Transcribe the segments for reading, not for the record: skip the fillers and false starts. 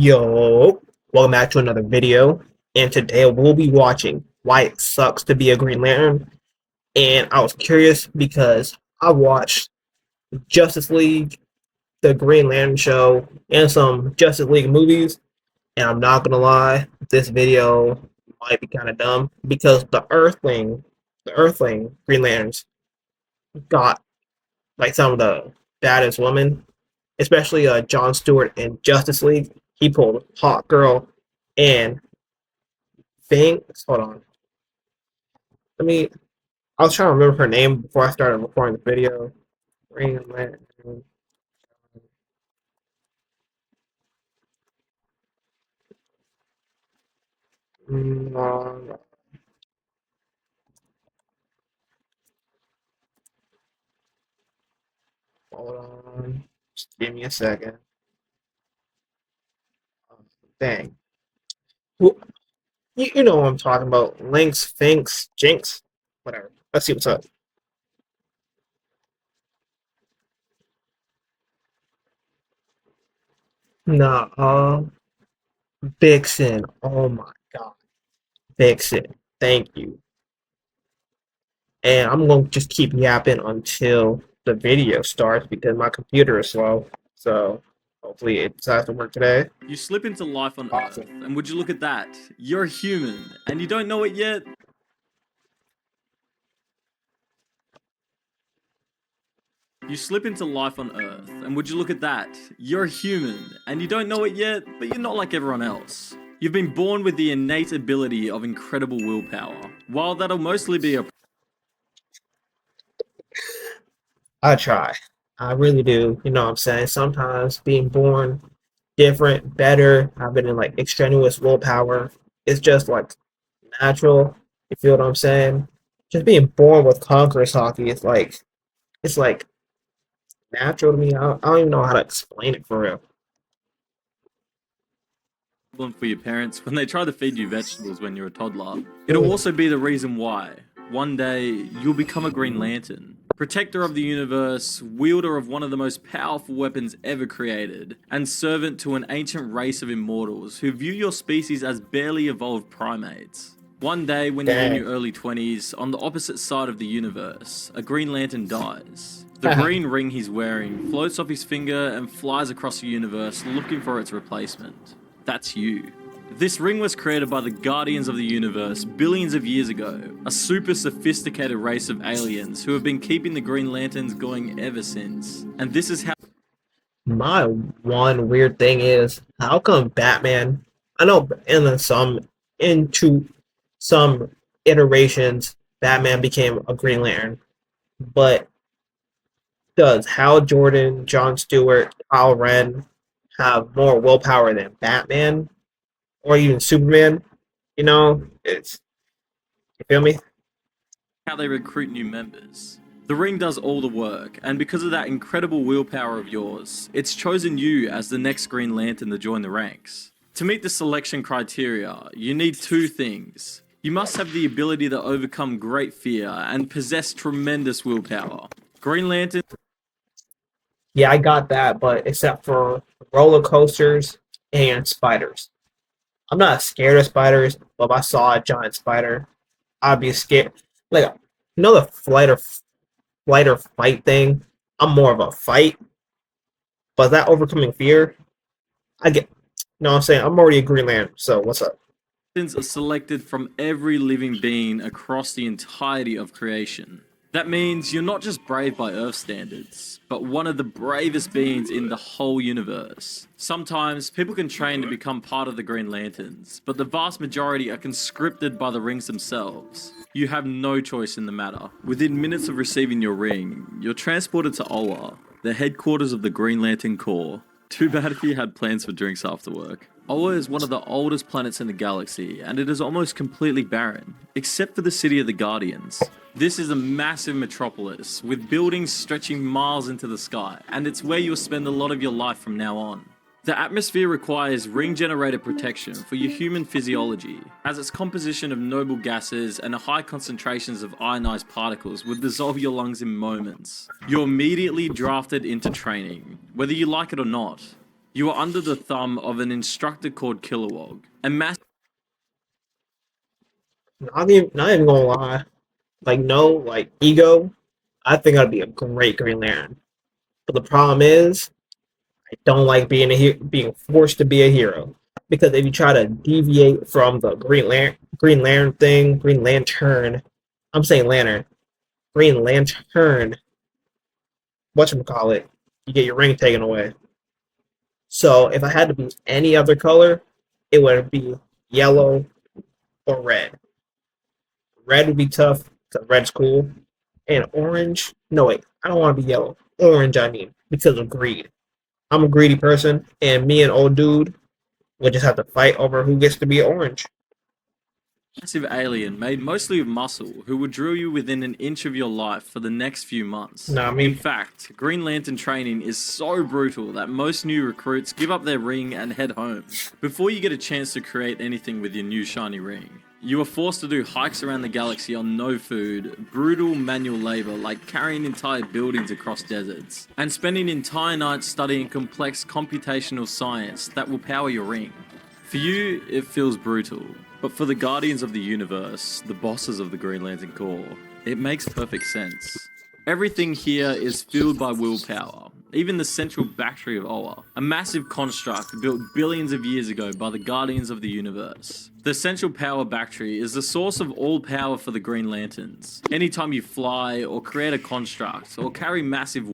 Yo, welcome back to another video, and today we'll be watching Why It Sucks to Be a Green Lantern. And I was curious because I watched Justice League, the Green Lantern show, and some Justice League movies, and I'm not gonna lie, this video might be kind of dumb because the Earthling Green Lanterns got like some of the baddest women, especially John Stewart in Justice League. He pulled Hot Girl and Finks. Hold on. Let me. I was trying to remember her name before I started recording the video. Green Lantern. Hold on. Just give me a second. Dang. Who, you know what I'm talking about. Lynx, Finks, Jinx. Whatever. Let's see what's up. Nah, Vixen. Oh my god. Vixen. Thank you. And I'm going to just keep yapping until the video starts because my computer is slow. So hopefully it decides to work today. You slip into life on Earth, Awesome. and would you look at that? You're human, and you don't know it yet. You slip into life on Earth, and would you look at that? You're human, and you don't know it yet, but you're not like everyone else. You've been born with the innate ability of incredible willpower. While that'll mostly be a I try. I really do. You know what I'm saying? Sometimes being born different, better, I've been in like extraneous willpower. It's just like natural. You feel what I'm saying? Just being born with conqueror's hockey is like it's like natural to me. I don't even know how to explain it for real. problem for your parents when they try to feed you vegetables when you're a toddler. It'll also be the reason why one day you'll become a Green Lantern. Protector of the universe, wielder of one of the most powerful weapons ever created, and servant to an ancient race of immortals who view your species as barely evolved primates. One day, when you're in your early 20s, on the opposite side of the universe, a Green Lantern dies. The green ring he's wearing floats off his finger and flies across the universe looking for its replacement. That's you. This ring was created by the Guardians of the Universe billions of years ago, a super sophisticated race of aliens who have been keeping the Green Lanterns going ever since. And this is how My one weird thing is how come Batman? I know into some iterations, Batman became a Green Lantern, but does Hal Jordan, John Stewart, Kyle Ren have more willpower than Batman or even Superman? You know, it's you feel me? they recruit new members. The ring does all the work, and because of that incredible willpower of yours, it's chosen you as the next Green Lantern to join the ranks. To meet the selection criteria, you need two things. You must have the ability to overcome great fear and possess tremendous willpower. Green Lantern Yeah, I got that, but except for roller coasters and spiders. I'm not scared of spiders, but if I saw a giant spider, I'd be scared. Like, the flight or fight thing. I'm more of a fight, but that overcoming fear, I get. You know what I'm saying? I'm already a Green Lantern, so what's up? are selected from every living being across the entirety of creation. That means you're not just brave by Earth standards, but one of the bravest beings in the whole universe. Sometimes people can train to become part of the Green Lanterns, but the vast majority are conscripted by the rings themselves. You have no choice in the matter. Within minutes of receiving your ring, you're transported to Oa, the headquarters of the Green Lantern Corps. Too bad if you had plans for drinks after work. Oa is one of the oldest planets in the galaxy, and it is almost completely barren, except for the city of the Guardians. This is a massive metropolis, with buildings stretching miles into the sky, and it's where you'll spend a lot of your life from now on. The atmosphere requires ring-generated protection for your human physiology, as its composition of noble gases and high concentrations of ionized particles would dissolve your lungs in moments. You're immediately drafted into training, whether you like it or not. You are under the thumb of an instructor called Kilowog, a massive Not even gonna lie. Like no, like ego. I think I'd be a great Green Lantern. But the problem is, I don't like being forced to be a hero. Because if you try to deviate from the Green Lantern thing, Green Lantern, I'm saying Lantern, Green Lantern, whatchamacallit, you get your ring taken away. So if I had to be any other color, it would be yellow or red. Red would be tough because red's cool. And orange, no wait, I don't want to be yellow. Orange, I mean, because of greed. I'm a greedy person, and me and old dude would just have to fight over who gets to be orange. alien made mostly of muscle who would drill you within an inch of your life for the next few months. Nah, In fact, Green Lantern training is so brutal that most new recruits give up their ring and head home before you get a chance to create anything with your new shiny ring. You are forced to do hikes around the galaxy on no food, brutal manual labor like carrying entire buildings across deserts, and spending entire nights studying complex computational science that will power your ring. For you, it feels brutal, but for the Guardians of the Universe, the bosses of the Green Lantern Corps, it makes perfect sense. Everything here is fueled by willpower, even the central battery of Oa, a massive construct built billions of years ago by the Guardians of the Universe. The central power battery is the source of all power for the Green Lanterns. Anytime you fly, or create a construct, or carry massive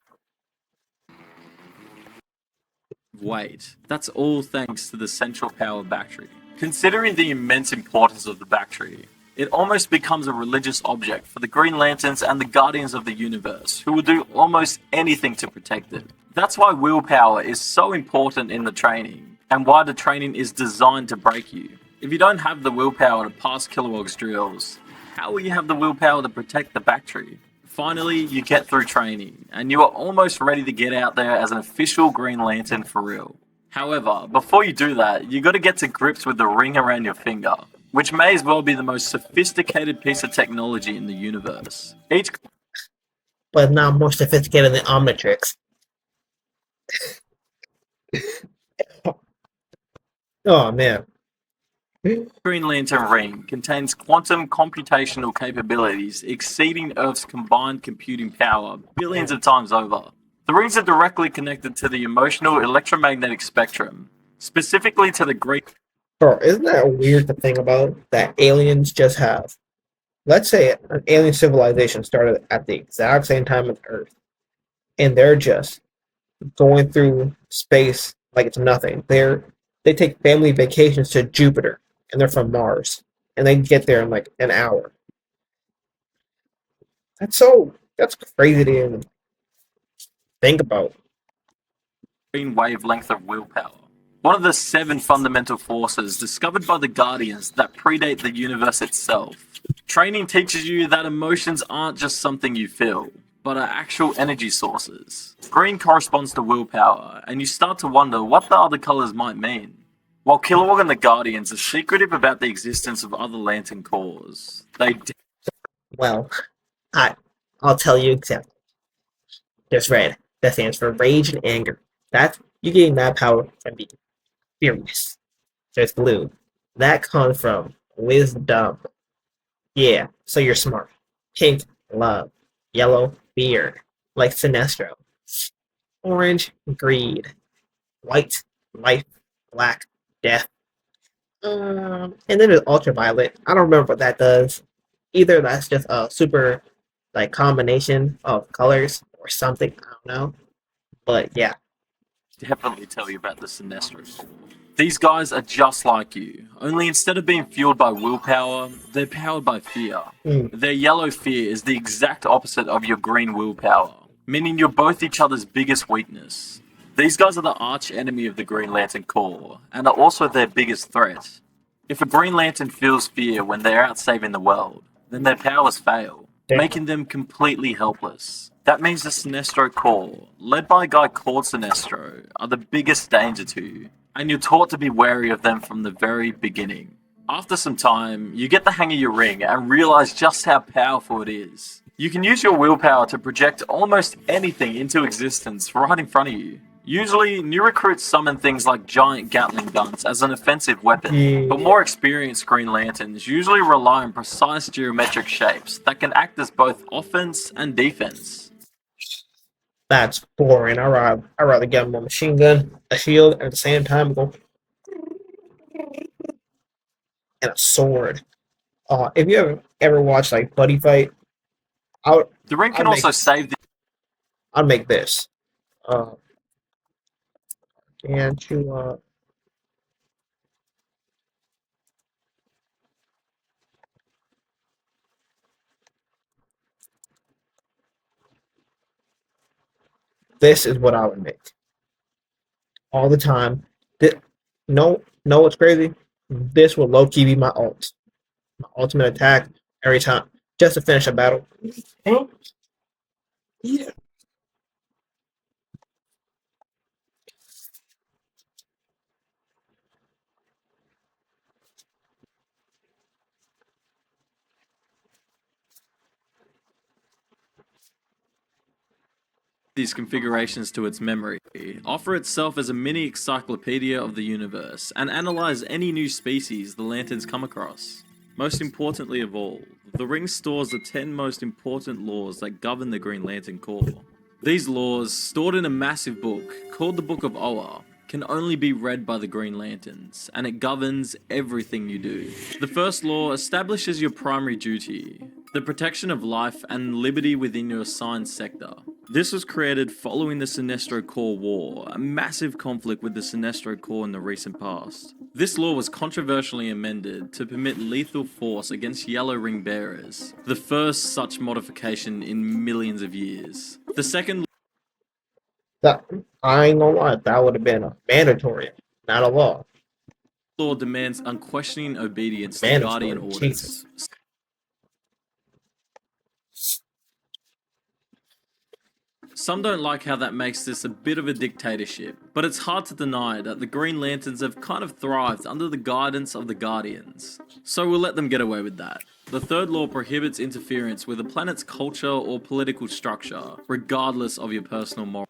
weight, that's all thanks to the central power battery. Considering the immense importance of the battery, it almost becomes a religious object for the Green Lanterns and the Guardians of the Universe, who will do almost anything to protect it. That's why willpower is so important in the training, and why the training is designed to break you. If you don't have the willpower to pass Kilowog's drills, how will you have the willpower to protect the battery? Finally, you get through training, and you are almost ready to get out there as an official Green Lantern for real. However, before you do that, you gotta get to grips with the ring around your finger, which may as well be the most sophisticated piece of technology in the universe. But not more sophisticated than Omnitrix. Oh man. Green Lantern ring contains quantum computational capabilities exceeding Earth's combined computing power billions of times over. The rings are directly connected to the emotional electromagnetic spectrum, specifically to the great. Bro, isn't that weird to think about that aliens just have? Let's say an alien civilization started at the exact same time as Earth, and they're just going through space like it's nothing. They take family vacations to Jupiter, and they're from Mars, and they get there in like an hour. That's crazy to even think about. Green wavelength of willpower. One of the 7 fundamental forces discovered by the Guardians that predate the universe itself. Training teaches you that emotions aren't just something you feel, but are actual energy sources. Green corresponds to willpower, and you start to wonder what the other colors might mean. While Kilowog and the Guardians are secretive about the existence of other Lantern Corps, they Well, I'll tell you exactly. There's red. That stands for rage and anger. That you getting that power from being furious. There's blue. That comes from wisdom. Yeah, so you're smart. Pink, love. Yellow, fear. Like Sinestro. Orange, greed. White, life. Black, death. And then there's ultraviolet. I don't remember what that does. Either that's just a super like combination of colors or something. I don't know. But yeah. definitely tell you about the Sinestro Corps. These guys are just like you, only instead of being fueled by willpower, they're powered by fear. Their yellow fear is the exact opposite of your green willpower, meaning you're both each other's biggest weakness. These guys are the arch enemy of the Green Lantern Corps, and are also their biggest threat. If a Green Lantern feels fear when they're out saving the world, then their powers fail, making them completely helpless. That means the Sinestro Corps, led by a guy called Sinestro, are the biggest danger to you, and you're taught to be wary of them from the very beginning. After some time, you get the hang of your ring and realize just how powerful it is. You can use your willpower to project almost anything into existence right in front of you. Usually, new recruits summon things like giant Gatling guns as an offensive weapon, but Yeah, more experienced Green Lanterns usually rely on precise geometric shapes that can act as both offense and defense. that's boring. I rather get him a machine gun, a shield, and at the same time go and a sword. If you ever watched like Buddy Fight, I would The ring I'd can make also save the I'd make this. Uh, and you this is what I would make all the time. Thi- no, what's crazy? This will low key be my my ultimate attack every time, just to finish a battle. Oh, yeah. these configurations to its memory, offer itself as a mini encyclopedia of the universe, and analyze any new species the lanterns come across. Most importantly of all, the ring stores the 10 most important laws that govern the Green Lantern Corps. These laws, stored in a massive book called the Book of Oa, can only be read by the Green Lanterns, and it governs everything you do. The first law establishes your primary duty, the protection of life and liberty within your assigned sector. This was created following the Sinestro Corps War, a massive conflict with the Sinestro Corps in the recent past. This law was controversially amended to permit lethal force against Yellow Ring bearers, the first such modification in millions of years. The second That I ain't gonna lie, that would have been a mandatory, not a law. law demands unquestioning obedience to Guardian Mandatory, Jesus. orders. Some don't like how that makes this a bit of a dictatorship, but it's hard to deny that the Green Lanterns have kind of thrived under the guidance of the Guardians. So we'll let them get away with that. The third law prohibits interference with a planet's culture or political structure, regardless of your personal morals.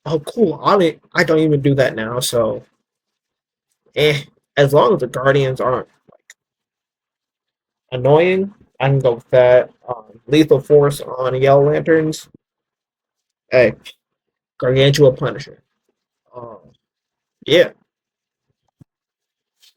Oh, cool. I don't even do that now, so eh. As long as the Guardians aren't annoying, I can go with that. Lethal Force on Yellow Lanterns. Hey, Gargantua Punisher. Um, yeah.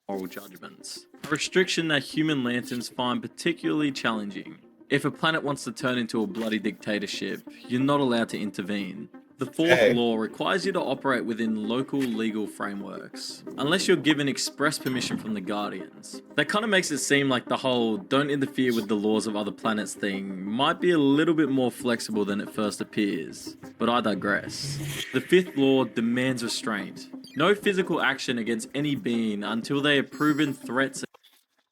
Moral judgments. A restriction that human lanterns find particularly challenging. If a planet wants to turn into a bloody dictatorship, you're not allowed to intervene. The fourth Hey. law requires you to operate within local legal frameworks, unless you're given express permission from the Guardians. That kind of makes it seem like the whole don't interfere with the laws of other planets thing might be a little bit more flexible than it first appears, but I digress. The fifth law demands restraint. No physical action against any being until they have proven threats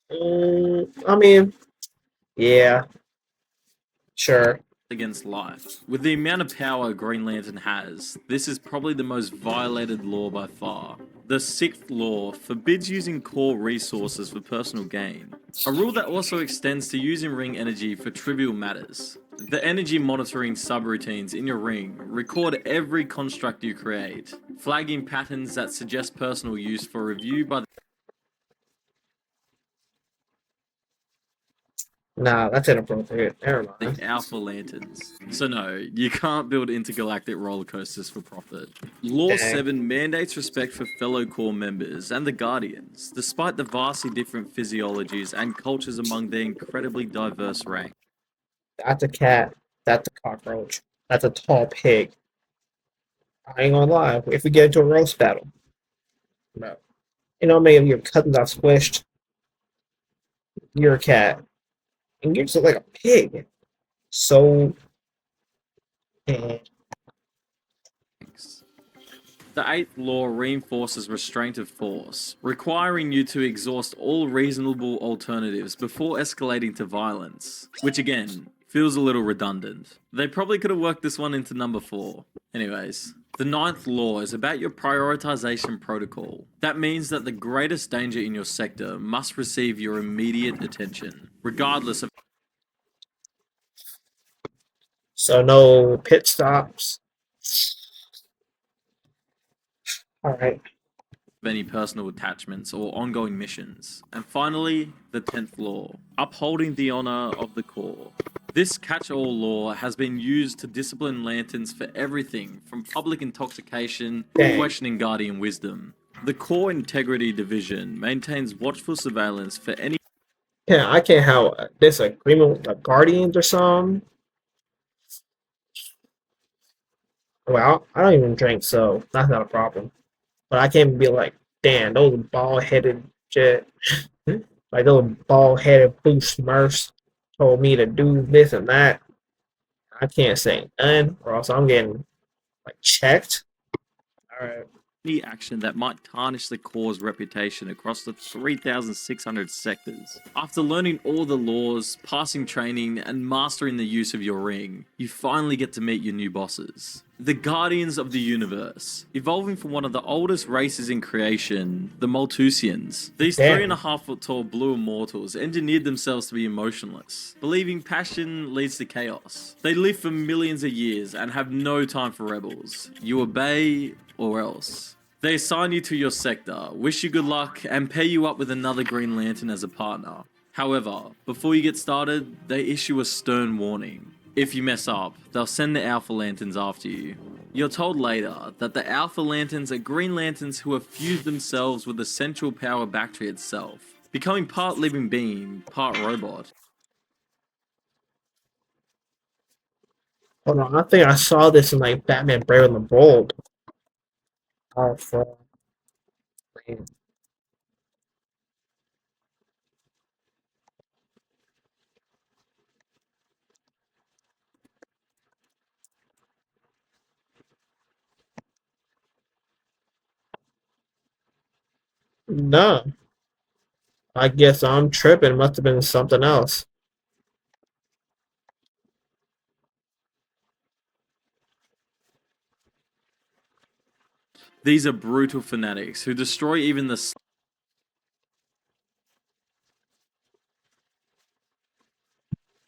I mean, yeah, sure. against life. With the amount of power Green Lantern has, this is probably the most violated law by far. The sixth law forbids using core resources for personal gain, a rule that also extends to using ring energy for trivial matters. The energy monitoring subroutines in your ring record every construct you create, flagging patterns that suggest personal use for review by Nah, that's inappropriate. Never the mind. Alpha Lanterns. So no, you can't build intergalactic roller coasters for profit. Law Dang. 7 mandates respect for fellow Corps members and the Guardians, despite the vastly different physiologies and cultures among their incredibly diverse ranks. That's a cat. That's a cockroach. That's a tall pig. I ain't gonna lie. If we get into a roast battle, bro, you know, maybe your cousins got squished. You're a cat, and you just look like a pig. So, eh, The eighth law reinforces restraint of force, requiring you to exhaust all reasonable alternatives before escalating to violence, which again, feels a little redundant. They probably could have worked this one into number 4. Anyways, the ninth law is about your prioritization protocol. That means that the greatest danger in your sector must receive your immediate attention, regardless of so no pit stops. Alright. of any personal attachments or ongoing missions. And finally, the 10th law, upholding the honor of the core. This catch-all law has been used to discipline Lanterns for everything from public intoxication to Dang. questioning Guardian wisdom. The Core Integrity Division maintains watchful surveillance for any Yeah, I can't have a disagreement with the Guardians or something. Well, I don't even drink, so that's not a problem. But I can't be like, damn, those bald-headed shit. Like those bald-headed blue smurfs told me to do this and that. I can't say none, or else I'm getting like checked. Alright. action that might tarnish the Core's reputation across the 3,600 sectors. After learning all the laws, passing training, and mastering the use of your ring, you finally get to meet your new bosses. The Guardians of the Universe, evolving from one of the oldest races in creation, the Malthusians. These Damn. 3.5 foot tall blue immortals engineered themselves to be emotionless, believing passion leads to chaos. They live for millions of years and have no time for rebels. You obey or else. They assign you to your sector, wish you good luck, and pair you up with another Green Lantern as a partner. However, before you get started, they issue a stern warning. If you mess up, they'll send the Alpha Lanterns after you. You're told later that the Alpha Lanterns are Green Lanterns who have fused themselves with the central power battery itself, becoming part living being, part robot. Hold on, I think I saw this in like Batman Brave and the Bold. Oh, fuck. No, I guess I'm tripping. Must have been something else. These are brutal fanatics who destroy even the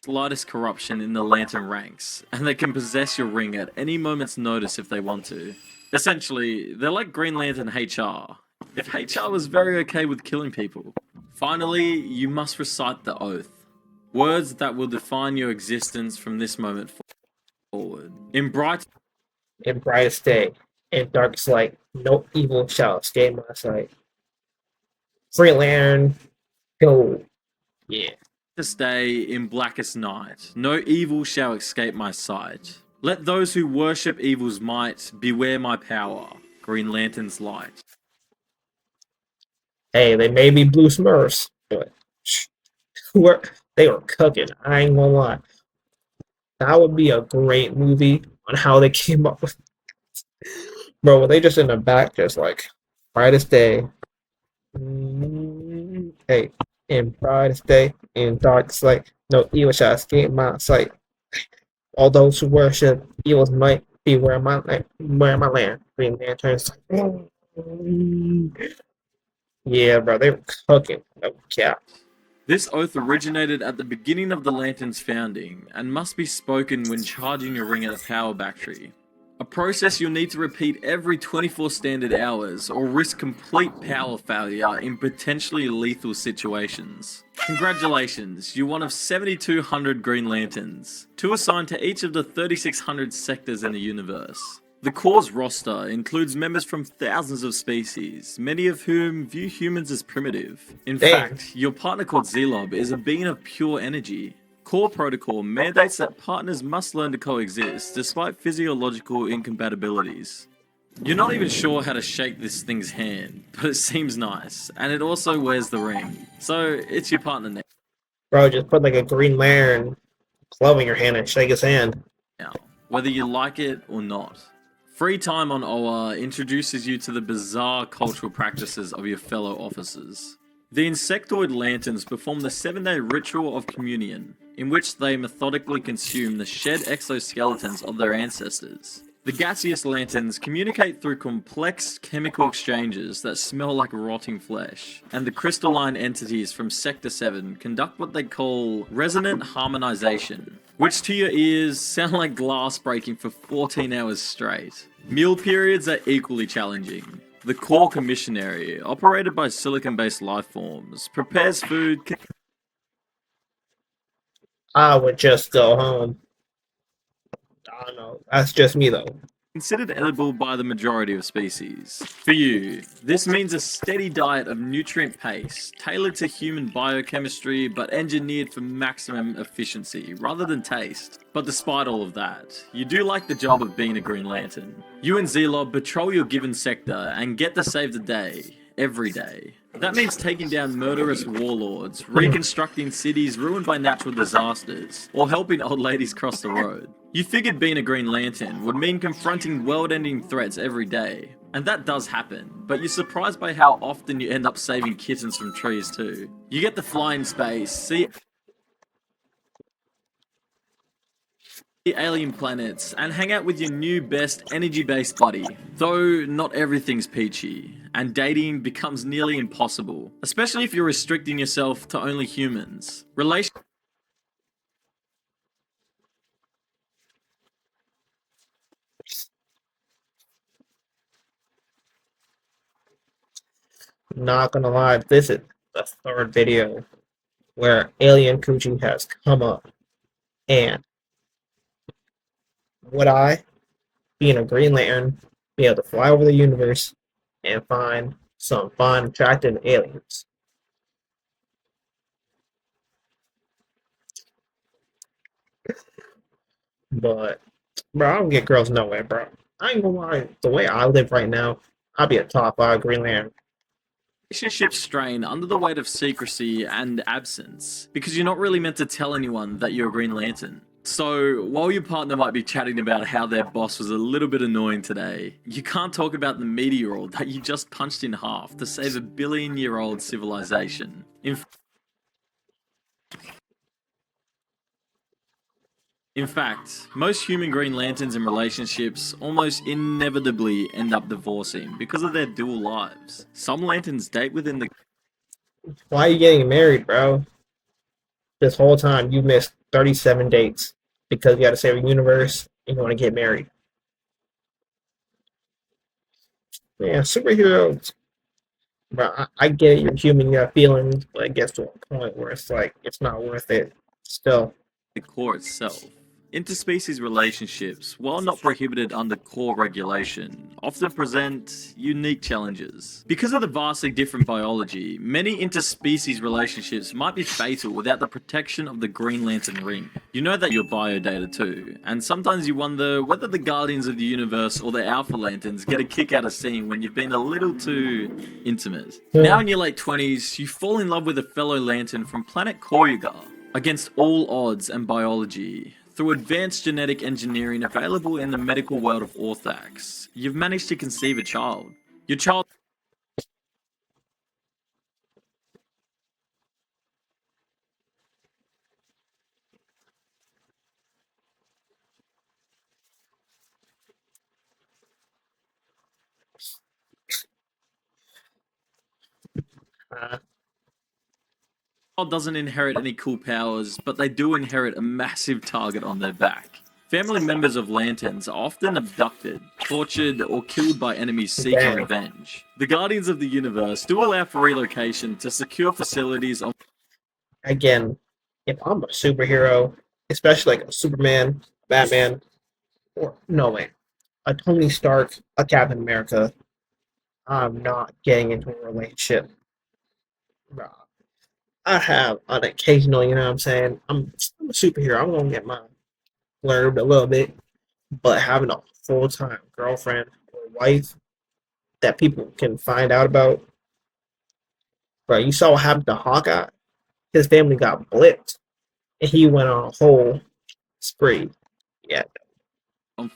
slightest corruption in the Lantern ranks, and they can possess your ring at any moment's notice if they want to. Essentially, they're like Green Lantern HR, if HR was very okay with killing people. Finally, you must recite the oath, words that will define your existence from this moment forward. In Brightest day, in darkest light, no evil shall escape my sight. Green Lantern, go. Yeah. day, in blackest night, no evil shall escape my sight. Let those who worship evil's might beware my power, Green Lantern's light. Hey, they may be blue smurfs, but they were cooking. I ain't gonna lie. That would be a great movie on how they came up with. Bro, were they just in the back, just like brightest day? Hey, in brightest day, in darkest light, no evil shall escape my sight. All those who worship evil's might beware my land. Green Lanterns. Yeah, bro, they were cooking. No cap. This oath originated at the beginning of the Lantern's founding, and must be spoken when charging your ring at a power battery. A process you'll need to repeat every 24 standard hours, or risk complete power failure in potentially lethal situations. Congratulations, you're one of 7,200 Green Lanterns, 2 assigned to each of the 3,600 sectors in the universe. The Core's roster includes members from thousands of species, many of whom view humans as primitive. In fact, your partner called Zelob is a being of pure energy. Core Protocol mandates that partners must learn to coexist despite physiological incompatibilities. You're not even sure how to shake this thing's hand, but it seems nice, and it also wears the ring. So it's your partner Bro, just put like a Green Lantern glove in your hand and shake his hand. now, whether you like it or not. Free time on Oa introduces you to the bizarre cultural practices of your fellow officers. The Insectoid Lanterns perform the 7-day ritual of communion, in which they methodically consume the shed exoskeletons of their ancestors. The Gaseous Lanterns communicate through complex chemical exchanges that smell like rotting flesh, and the crystalline entities from Sector 7 conduct what they call resonant harmonization, which to your ears sound like glass breaking for 14 hours straight. Meal periods are equally challenging. The core commissionary, operated by silicon-based life forms, prepares food. I would just go home. I don't know. That's just me though. Considered edible by the majority of species. For you, this means a steady diet of nutrient paste, tailored to human biochemistry but engineered for maximum efficiency rather than taste. But despite all of that, you do like the job of being a Green Lantern. You and Zelob patrol your given sector and get to save the day, every day. That means taking down murderous warlords, reconstructing cities ruined by natural disasters, or helping old ladies cross the road. You figured being a Green Lantern would mean confronting world-ending threats every day. And that does happen, but you're surprised by how often you end up saving kittens from trees too. You get to fly in space, see alien planets, and hang out with your new best energy-based buddy. Though not everything's peachy, and dating becomes nearly impossible, especially if you're restricting yourself to only humans. Not gonna lie, this is the third video where Alien Coochie has come up. And would I, being a Green Lantern, be able to fly over the universe and find some fun, attractive aliens? But, bro, I don't get girls nowhere, bro. I ain't gonna lie, the way I live right now, I'd be a top 5 Green Lantern. Relationships strain under the weight of secrecy and absence, because you're not really meant to tell anyone that you're a Green Lantern. So, while your partner might be chatting about how their boss was a little bit annoying today, you can't talk about the meteor that you just punched in half to save a billion-year-old civilization. In fact, most human Green Lanterns in relationships almost inevitably end up divorcing because of their dual lives. Some Lanterns date within the Why are you getting married, bro? This whole time you missed 37 dates because you gotta save a universe and you wanna get married. Yeah, superheroes. Bro, I get it, you're human, you have feelings, but it gets to a point where it's like, it's not worth it. Still. core itself. Interspecies relationships, while not prohibited under core regulation, often present unique challenges. Because of the vastly different biology, many interspecies relationships might be fatal without the protection of the Green Lantern ring. You know that you're biodata too, and sometimes you wonder whether the Guardians of the Universe or the Alpha Lanterns get a kick out of seeing when you've been a little too intimate. Yeah. Now in your late 20s, you fall in love with a fellow Lantern from planet Koryugar. Against all odds and biology, through advanced genetic engineering available in the medical world of Orthax, you've managed to conceive a child. Your child Uh, doesn't inherit any cool powers, but they do inherit a massive target on their back. Family members of Lanterns are often abducted, tortured, or killed by enemies seeking Damn. revenge. The Guardians of the Universe do allow for relocation to secure facilities on Again, if I'm a superhero, especially like a Superman, Batman, or no way, a Tony Stark, a Captain America, I'm not getting into a relationship. Bro, I have an occasional, you know what I'm saying? I'm a superhero. I'm gonna get my blurb a little bit, but having a full time girlfriend or wife that people can find out about, bro. You saw what happened to Hawkeye. His family got blipped, and he went on a whole spree. Yeah,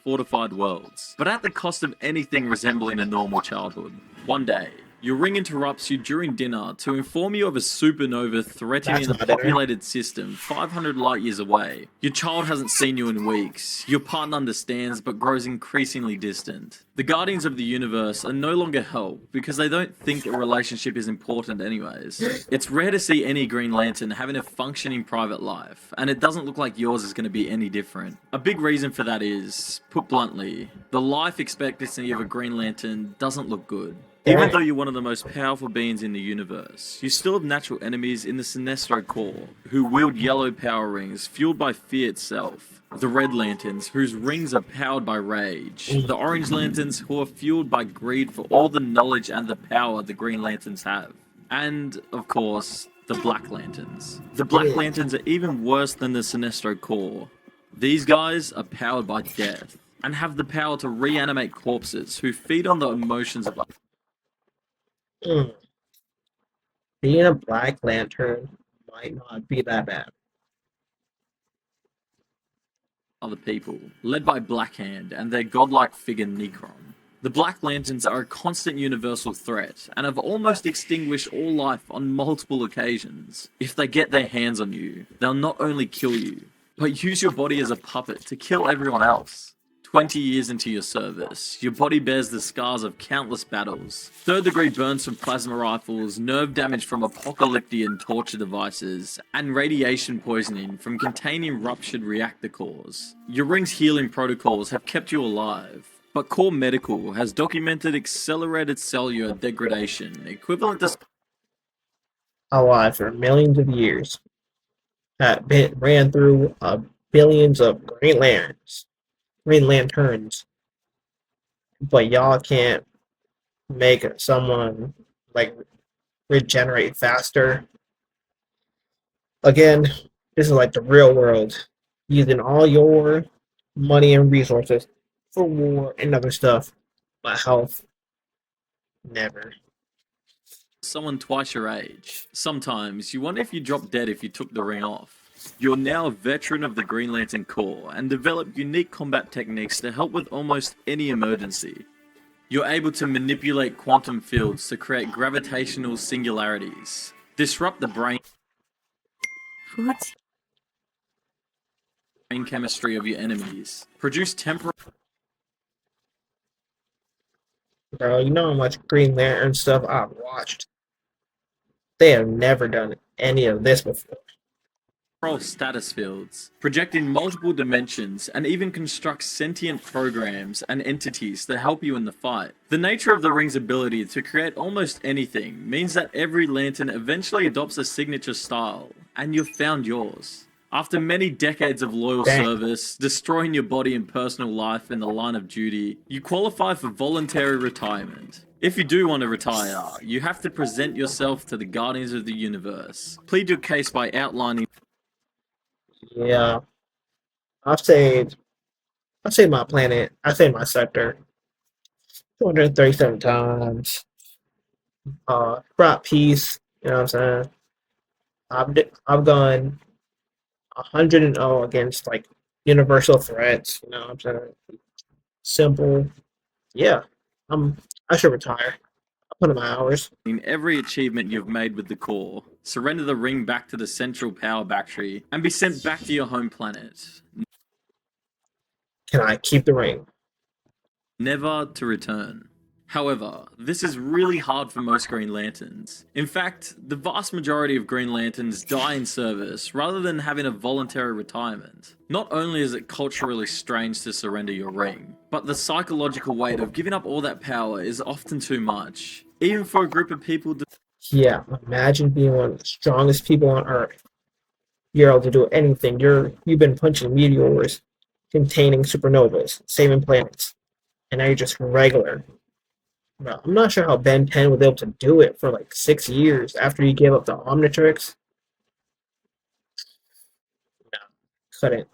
fortified worlds, but at the cost of anything resembling a normal childhood. One day, your ring interrupts you during dinner to inform you of a supernova threatening That's the not dinner. populated system 500 light years away. Your child hasn't seen you in weeks. Your partner understands but grows increasingly distant. The Guardians of the Universe are no longer help because they don't think a relationship is important anyways. It's rare to see any Green Lantern having a functioning private life, and it doesn't look like yours is going to be any different. A big reason for that is, put bluntly, the life expectancy of a Green Lantern doesn't look good. Even Dang. though you're one of the most powerful beings in the universe, you still have natural enemies in the Sinestro Corps, who wield yellow power rings fueled by fear itself. The Red Lanterns, whose rings are powered by rage. The Orange Lanterns, who are fueled by greed for all the knowledge and the power the Green Lanterns have. And, of course, the Black Lanterns. The Black Lanterns are even worse than the Sinestro Corps. These guys are powered by death, and have the power to reanimate corpses who feed on the emotions of Mm. Being a Black Lantern might not be that bad. other people, led by Blackhand and their godlike figure Necron. The Black Lanterns are a constant universal threat, and have almost extinguished all life on multiple occasions. If they get their hands on you, they'll not only kill you, but use your body as a puppet to kill everyone else. 20 years into your service, your body bears the scars of countless battles. Third-degree burns from plasma rifles, nerve damage from apocalyptic torture devices, and radiation poisoning from containing ruptured reactor cores. Your ring's healing protocols have kept you alive, but Core Medical has documented accelerated cellular degradation, equivalent to Alive for millions of years. That bit ran through billions of Green Lanterns, but y'all can't make someone like regenerate faster. Again, this is like the real world, using all your money and resources for war and other stuff, but health, never. someone twice your age. Sometimes you wonder if you drop dead if you took the ring off. You're now a veteran of the Green Lantern Corps and develop unique combat techniques to help with almost any emergency. You're able to manipulate quantum fields to create gravitational singularities, disrupt the brain chemistry of your enemies, produce temporal Bro, you know how much Green Lantern stuff I've watched? They have never done any of this before. status fields, project in multiple dimensions, and even construct sentient programs and entities to help you in the fight. The nature of the ring's ability to create almost anything means that every lantern eventually adopts a signature style, and you've found yours. After many decades of loyal Dang. service, destroying your body and personal life in the line of duty, you qualify for voluntary retirement. If you do want to retire, you have to present yourself to the Guardians of the Universe. Plead your case by outlining Yeah, I've saved my planet. I saved my sector 237 times. Brought peace. You know what I'm saying? I've gone 100-0 against like universal threats. You know what I'm saying? Simple. Yeah, I should retire. I put in my hours. in every achievement you've made with the core. Surrender the ring back to the central power battery and be sent back to your home planet, Can I keep the ring? never to return. However, this is really hard for most Green Lanterns. In fact, the vast majority of Green Lanterns die in service rather than having a voluntary retirement. Not only is it culturally strange to surrender your ring, but the psychological weight of giving up all that power is often too much, even for a group of people. Yeah, imagine being one of the strongest people on Earth. You're able to do anything. You've been punching meteors, containing supernovas, saving planets, and now you're just regular. Bro, I'm not sure how Ben 10 was able to do it for like 6 years after he gave up the Omnitrix. No, couldn't.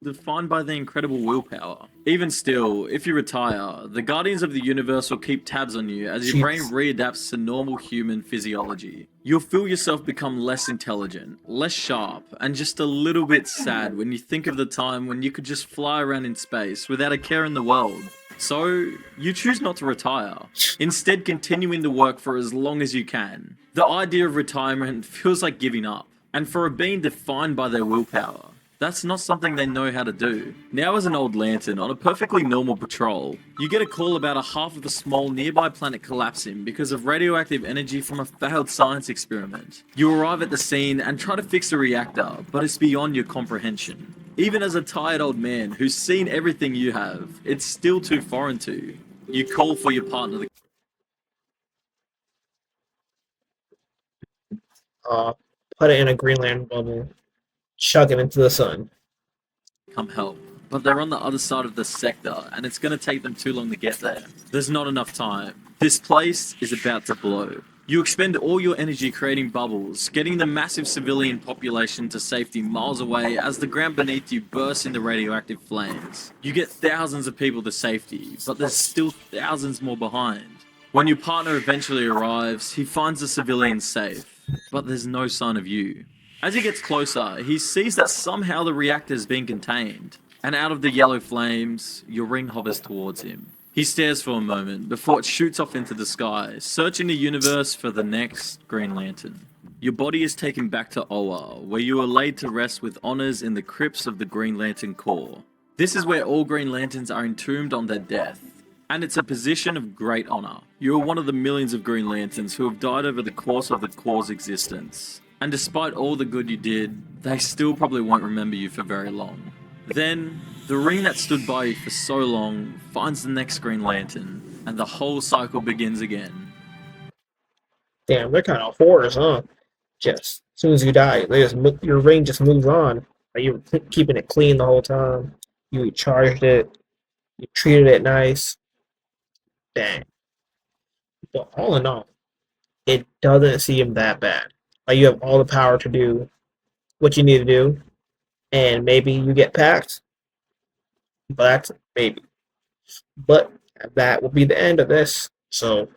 Defined by their incredible willpower. Even still, if you retire, the Guardians of the Universe will keep tabs on you as your brain readapts to normal human physiology. You'll feel yourself become less intelligent, less sharp, and just a little bit sad when you think of the time when you could just fly around in space without a care in the world. So, you choose not to retire, instead continuing to work for as long as you can. The idea of retirement feels like giving up, and for a being defined by their willpower, that's not something they know how to do. Now as an old lantern on a perfectly normal patrol, you get a call about a half of the small nearby planet collapsing because of radioactive energy from a failed science experiment. You arrive at the scene and try to fix the reactor, but it's beyond your comprehension. Even as a tired old man who's seen everything you have, it's still too foreign to you. You call for your partner. uh, put it in a Green Lantern bubble, chuck it into the sun. Come help. But they're on the other side of the sector, and it's going to take them too long to get there. There's not enough time. This place is about to blow. You expend all your energy creating bubbles, getting the massive civilian population to safety miles away as the ground beneath you bursts into radioactive flames. You get thousands of people to safety, but there's still thousands more behind. When your partner eventually arrives, he finds the civilians safe, but there's no sign of you. As he gets closer, he sees that somehow the reactor is being contained, and out of the yellow flames, your ring hovers towards him. He stares for a moment before it shoots off into the sky, searching the universe for the next Green Lantern. Your body is taken back to Oa, where you are laid to rest with honors in the crypts of the Green Lantern Corps. This is where all Green Lanterns are entombed on their death, and it's a position of great honor. You are one of the millions of Green Lanterns who have died over the course of the Corps' existence. And despite all the good you did, they still probably won't remember you for very long. Then, the ring that stood by you for so long finds the next Green Lantern, and the whole cycle begins again. Damn, they're kind of horrors, huh? Just as soon as you die, your ring just moves on. Like you were keeping it clean the whole time. You recharged it. You treated it nice. Dang. But all in all, it doesn't seem that bad. Like you have all the power to do what you need to do, and maybe you get packed, but maybe. But that will be the end of this. So